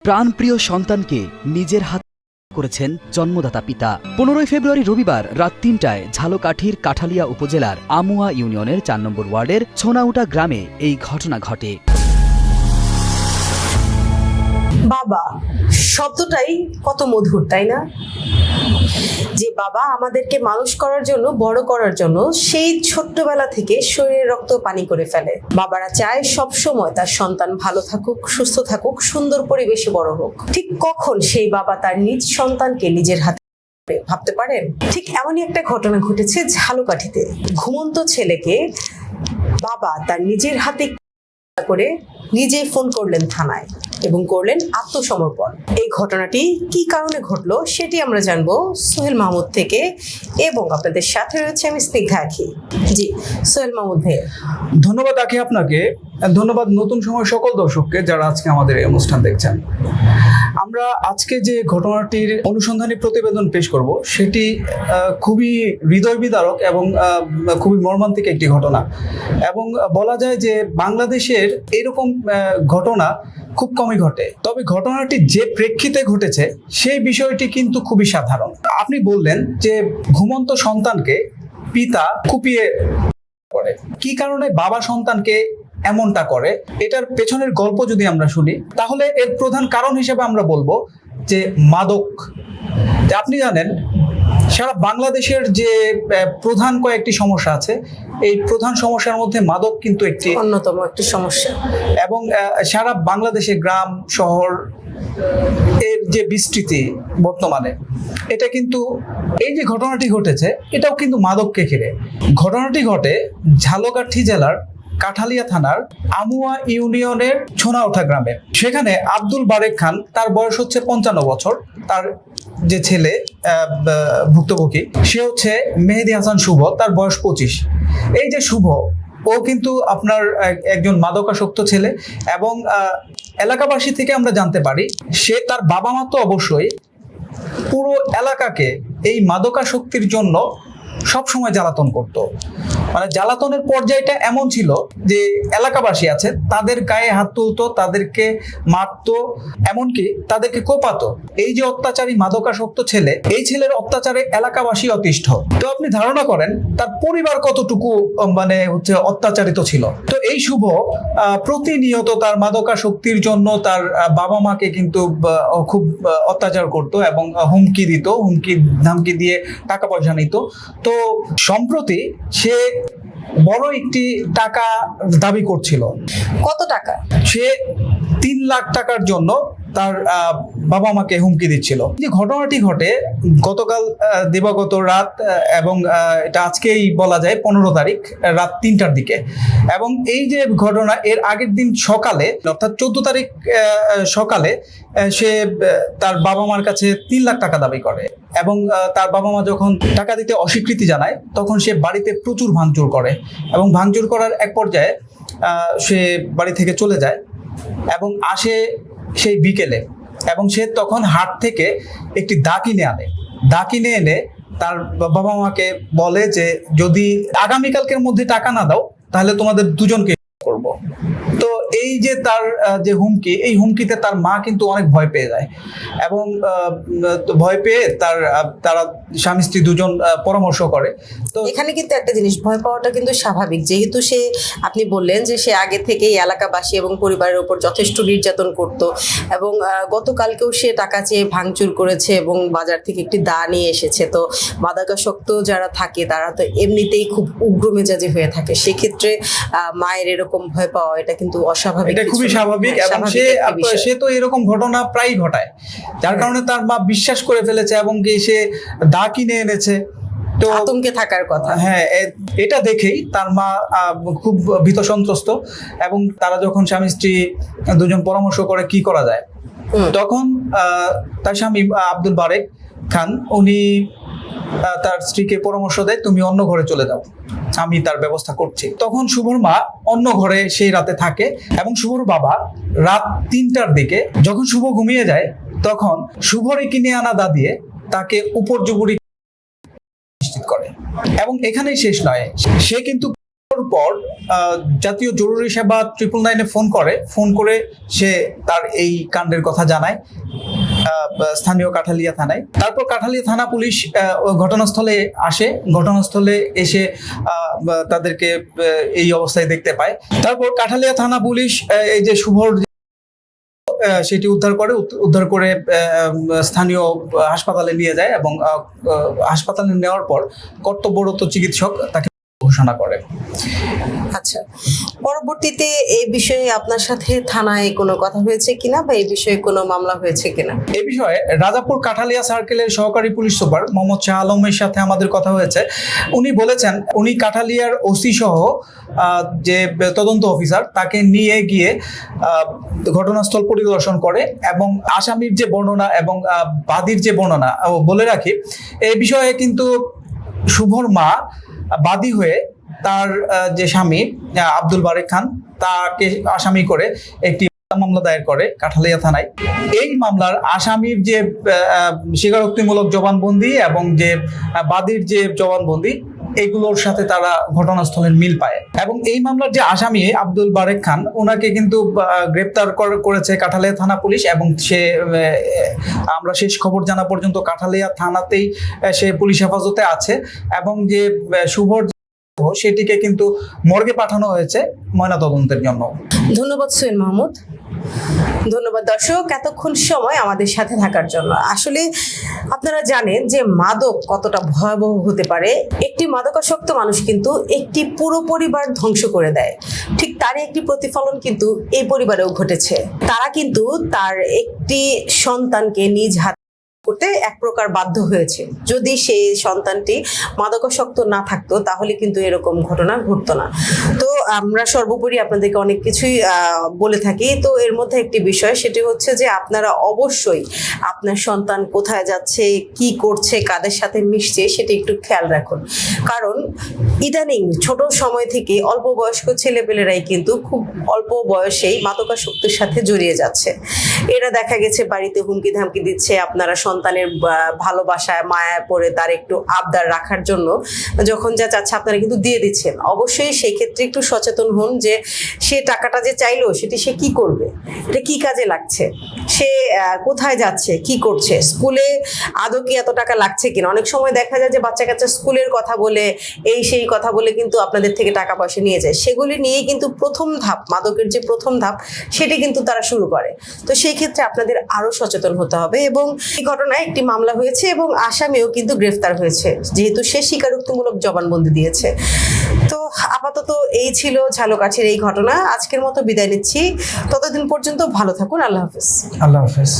প্রাণপ্রিয় সন্তানকে নিজের হাতে করেছেন জন্মদাতা পিতা। 15 ফেব্রুয়ারি রবিবার রাত 3টায় ঝালকাঠির কাঠালিয়া উপজেলার আমুয়া ইউনিয়নের 4 নম্বর ওয়ার্ডের ছোনাউটা গ্রামে এই ঘটনা ঘটে। বাবা শব্দটাই কত মধুর, তাই না? যে বাবা আমাদেরকে মানুষ করার জন্য, বড় করার জন্য সেই ছোট্টবেলা থেকে শরীরের রক্ত পানি করে ফেলে। বাবারা চায় সব সময় তার সন্তান ভালো থাকুক, সুস্থ থাকুক, সুন্দর পরিবেশে বড় হোক। ঠিক কখন সেই বাবা তার নিজ সন্তানকে নিজের হাতে ভাবতে পারেন? ঠিক এমনই একটা ঘটনা ঘটেছে ঝালকাঠিতে। ঘুমন্ত ছেলেকে বাবা তার নিজের হাতে করে নিজেই ফোন করলেন থানায় এবং করলেন আত্মসমর্পণ। এই ঘটনাটি কি কারণে ঘটলো সেটি আমরা জানবো সোহেল মাহমুদ থেকে, এবং আপনাদের সাথে রয়েছে আমি স্নিগ্ধা আখি। জি সোহেল মাহমুদ ভাইয়া। ধন্যবাদ আখি আপনাকে, ধন্যবাদ নতুন সময় সকল দর্শককে যারা আজকে আমাদের এই অনুষ্ঠান দেখছেন। আমরা আজকে যে ঘটনাটির অনুসন্ধানী প্রতিবেদন পেশ করব সেটি খুবই হৃদয় বিদারক এবং খুবই মর্মান্তিক একটি ঘটনা, এবং বলা যায় যে বাংলাদেশের এরকম ঘটনা খুব কমই ঘটে। তবে ঘটনাটি যে প্রেক্ষিতে ঘটেছে সেই বিষয়টি কিন্তু খুবই সাধারণ। আপনি বললেন যে ঘুমন্ত সন্তানকে পিতা কুপিয়ে করে, কি কারণে বাবা সন্তানকে এমনটা করে, এটার পেছনের গল্প যদি আমরা শুনি তাহলে এর প্রধান কারণ হিসেবে আমরা বলবো যে মাদক। আপনি জানেন সারা বাংলাদেশের যে প্রধান কয়েকটি সমস্যা আছে, এই প্রধান সমস্যার মধ্যে মাদক কিন্তু একটি অন্যতম একটি সমস্যা, এবং সারা বাংলাদেশে গ্রাম শহর এর যে বিস্তৃতি বর্তমানে, এটা কিন্তু এই যে ঘটনাটি ঘটেছে এটাও কিন্তু মাদককে ঘিরে। ঘটনাটি ঘটে ঝালকাঠি জেলার কাঠালিয়া থানার আমুয়া ইউনিয়নের ছোনাউটা গ্রামে। সেখানে আব্দুল বারেক খান, তার বয়স হচ্ছে 55 বছর, তার যে ছেলে ভুক্তভোগী সে হচ্ছে মেহেদি হাসান শুভ, তার বয়স 25। এই যে শুভ, ও কিন্তু আপনার একজন মাদকাসক্ত ছেলে, এবং এলাকাবাসী থেকে আমরা জানতে পারি সে তার বাবা মা তো অবশ্যই পুরো এলাকাকে এই মাদকাসক্তির জন্য সব সময় জ্বালাতন করত। মানে জ্বালাতনের পর্যায়টা এমন ছিল যে এলাকাবাসী আছে তাদের গায়ে হাত তুলতো, তাদেরকে মারতো, এমনকি তাদেরকে কোপাতো। এই যে অত্যাচারী মাদকাসক্ত ছেলে, এই ছেলের অত্যাচারে এলাকাবাসী অতিষ্ঠ। তো আপনি ধারণা করেন তার পরিবার কতটুকু মানে হচ্ছে অত্যাচারিত ছিল। তো এই শুভ প্রতিনিয়ত তার মাদকাসক্তির জন্য তার বাবা মাকে কিন্তু খুব অত্যাচার করত এবং হুমকি দিত, হুমকি ধামকি দিয়ে টাকা পয়সা নিত। তো সম্প্রতি সে বড় একটি টাকা দাবি করছিল। কত টাকা? সে 3 লাখ টাকার জন্য তার বাবা মাকে হুমকি দিচ্ছিল। যে ঘটনাটি ঘটে গতকাল দিবাগত রাত, এবং এটা আজকেই বলা যায় 15 তারিখ রাত 3টার দিকে। এবং এই যে ঘটনা, এর আগের দিন সকালে অর্থাৎ 14 তারিখ সকালে সে তার বাবা মার কাছে 3 লাখ টাকা দাবি করে, এবং তার বাবা মা যখন টাকা দিতে অস্বীকৃতি জানায় তখন সে বাড়িতে প্রচুর ভাঙচুর করে, এবং ভাঙচুর করার এক পর্যায়ে সে বাড়ি থেকে চলে যায় এবং আসে সেই বিকেলে, এবং সে তখন হাট থেকে একটি দা কিনে আনে। দা কিনে এনে তার বাবা মাকে বলে যে যদি আগামীকালকের মধ্যে টাকা না দাও তাহলে তোমাদের দুজনকে করব। তো এই যে তার যে হুমকি, এই হুমকিতে তার মা কিন্তু অনেক ভয় পেয়ে যায়, এবং ভয় পেয়ে তারা স্বামী স্ত্রী দুজন পরামর্শ করে। তো এখানে কিন্তু একটা জিনিস, ভয় পাওয়াটা কিন্তু স্বাভাবিক, যেহেতু সে, আপনি বললেন যে সে আগে থেকেই এলাকাবাসী এবং পরিবারের উপর যথেষ্ট নির্যাতন করত, এবং গতকালকেও সে টাকা চেয়ে ভাঙচুর করেছে এবং বাজার থেকে একটি দা নিয়ে এসেছে। তো মাদকাসক্ত যারা থাকে তারা তো এমনিতেই খুব উগ্র মেজাজে হয়ে থাকে, সেক্ষেত্রে মায়ের এরকম ভয় পাওয়া এটা কিন্তু অস্বাভাবিক, এটা খুবই স্বাভাবিক। এবং সে তো এরকম ঘটনা প্রায় ঘটায়, যার কারণে তার মা বিশ্বাস করে ফেলেছে এবং সে দা কিনে এনেছে। তো আতঙ্কে থাকার কথা। হ্যাঁ, এটা দেখেই তার মা খুব ভীত সন্ত্রস্ত, এবং তারা যখন স্বামী স্ত্রী দুজন পরামর্শ করে কি করা যায়, তখন তার স্বামী আব্দুল বারেক খান উনি তার স্ত্রীকে পরামর্শ দেয়, তুমি অন্য ঘরে চলে যাও, আমি তার ব্যবস্থা করছি। তখন শুভর মা অন্য ঘরে সেই রাতে থাকে, এবং শুভর বাবা রাত 3টার দিকে যখন শুভ ঘুমিয়ে যায় তখন শুভরই কিনে আনা দা দিয়ে তাকে উপর্যুপরি নিশ্চিত করে। এবং এখানেই শেষ নয়, সে কিন্তু আলোর পর জাতীয় জরুরি সেবা 999-এ ফোন করে সে তার এই কাণ্ডের কথা জানায় স্থানীয় কাঠালিয়া থানায়। তারপর কাঠালিয়া থানা পুলিশ ঘটনাস্থলে আসে, ঘটনাস্থলে এসে তাদেরকে এই অবস্থায় দেখতে পায়। তারপর কাঠালিয়া থানা পুলিশ এই যে শুভর সেটি উদ্ধার করে স্থানীয় হাসপাতালে নিয়ে যায় এবং হাসপাতালে নেওয়ার পর কর্তব্যরত চিকিৎসক তাকে ঘোষণা করে। আচ্ছা, পরবর্তীতে এই বিষয়ে আপনার সাথে থানায় কোনো কথা হয়েছে কিনা বা এই বিষয়ে কোনো মামলা হয়েছে কিনা? এই বিষয়ে রাজাপুর কাঠালিয়া সার্কেলের সহকারী পুলিশ সুপার মোহাম্মদ শাহ আলমের সাথে আমাদের কথা হয়েছে। উনি বলেছেন উনি কাঠালিয়ার ওসি সহ যে তদন্ত অফিসার তাকে নিয়ে গিয়ে ঘটনাস্থল পরিদর্শন করে এবং আসামির যে বর্ণনা এবং বাদীর যে বর্ণনা বলে রাখি, এই বিষয়ে কিন্তু শুভর মা বাদী হয়ে তার যে স্বামী আব্দুল বারেক খান তাকে আসামি করে একটি মামলা দায়ের করে কাঠালিয়া থানায়। এই মামলার আসামির যে স্বীকারোক্তিমূলক জবানবন্দি এবং যে বাদীর যে জবানবন্দি এগুলোর সাথে তারা ঘটনাস্থলের মিল পায় এবং এই মামলার যে আসামি আব্দুল বারেক খান ওনাকে কিন্তু গ্রেপ্তার করেছে কাঠালিয়া থানা পুলিশ এবং সে আমরা শেষ খবর জানা পর্যন্ত কাঠালিয়া থানাতেই সে পুলিশ হেফাজতে আছে এবং যে শুভর সেটিকে কিন্তু মর্গে পাঠানো হয়েছে ময়নাতদন্তের জন্য। ধন্যবাদ সোহেল মাহমুদ। ধন্যবাদ দর্শক এতক্ষণ সময় আমাদের সাথে থাকার জন্য। আসলে আপনারা জানেন যে মাদক কতটা ভয়াবহ হতে পারে। একটি মাদকাসক্ত মানুষ কিন্তু একটি পুরো পরিবার ধ্বংস করে দেয়। ঠিক তারই একটি প্রতিফলন কিন্তু এই পরিবারেও ঘটেছে। তারা কিন্তু তার একটি সন্তানকে নিজ হাতে করতে এক প্রকার বাধ্য হয়েছে। যদি সেই সন্তানটি মাদকাসক্ত না থাকতো তাহলে কিন্তু এরকম ঘটনা ঘটতো না। তো আমরা সর্বোপরি আপনাদেরকে অনেক কিছুই বলে থাকি। তো এর মধ্যে একটি বিষয়, সেটি হচ্ছে যে আপনারা অবশ্যই আপনার সন্তান কোথায় যাচ্ছে, কি করছে, কাদের সাথে মিশছে সেটা একটু খেয়াল রাখুন। কারণ ইদানিং ছোট সময় থেকে অল্প বয়স্ক ছেলেপেলেরাই কিন্তু খুব অল্প বয়সেই মাদকাসক্তির সাথে জড়িয়ে যাচ্ছে। এরা দেখা গেছে বাড়িতে হুমকি ধামকি দিচ্ছে, আপনারা সন্তানের ভালোবাসায় মায়ায় পড়ে তার একটু আবদার রাখার জন্য যখন যা চাচ্ছে আপনারা কিন্তু দিয়ে দিচ্ছেন। অবশ্যই সেই ক্ষেত্রে একটু সচেতন হন যে সে টাকাটা যে চাইলো সেটি সে কি করবে, এটা কি কাজে লাগছে, সে কোথায় যাচ্ছে, কি করছে, স্কুলে আদৌ কি এত টাকা লাগছে কিনা। অনেক সময় দেখা যায় যে বাচ্চা কাচ্চা স্কুলের কথা বলে এই সেই কথা বলে কিন্তু আপনাদের থেকে টাকা পয়সা নিয়ে যায়। সেগুলি নিয়েই কিন্তু প্রথম ধাপ, মাদকের যে প্রথম ধাপ সেটি কিন্তু তারা শুরু করে। তো সেই ক্ষেত্রে আপনাদের আরো সচেতন হতে হবে। এবং এই ঘটনায় একটি মামলা হয়েছে এবং আসামিও কিন্তু গ্রেফতার হয়েছে, যেহেতু সে স্বীকারোক্তিমূলক জবানবন্দি দিয়েছে। তো আপাতত এই ছিল ঝালকাঠির এই ঘটনা। আজকের মতো বিদায় নিচ্ছি। ততদিন পর্যন্ত ভালো থাকুন। আল্লাহ হাফেজ। আল্লাহ হাফেজ।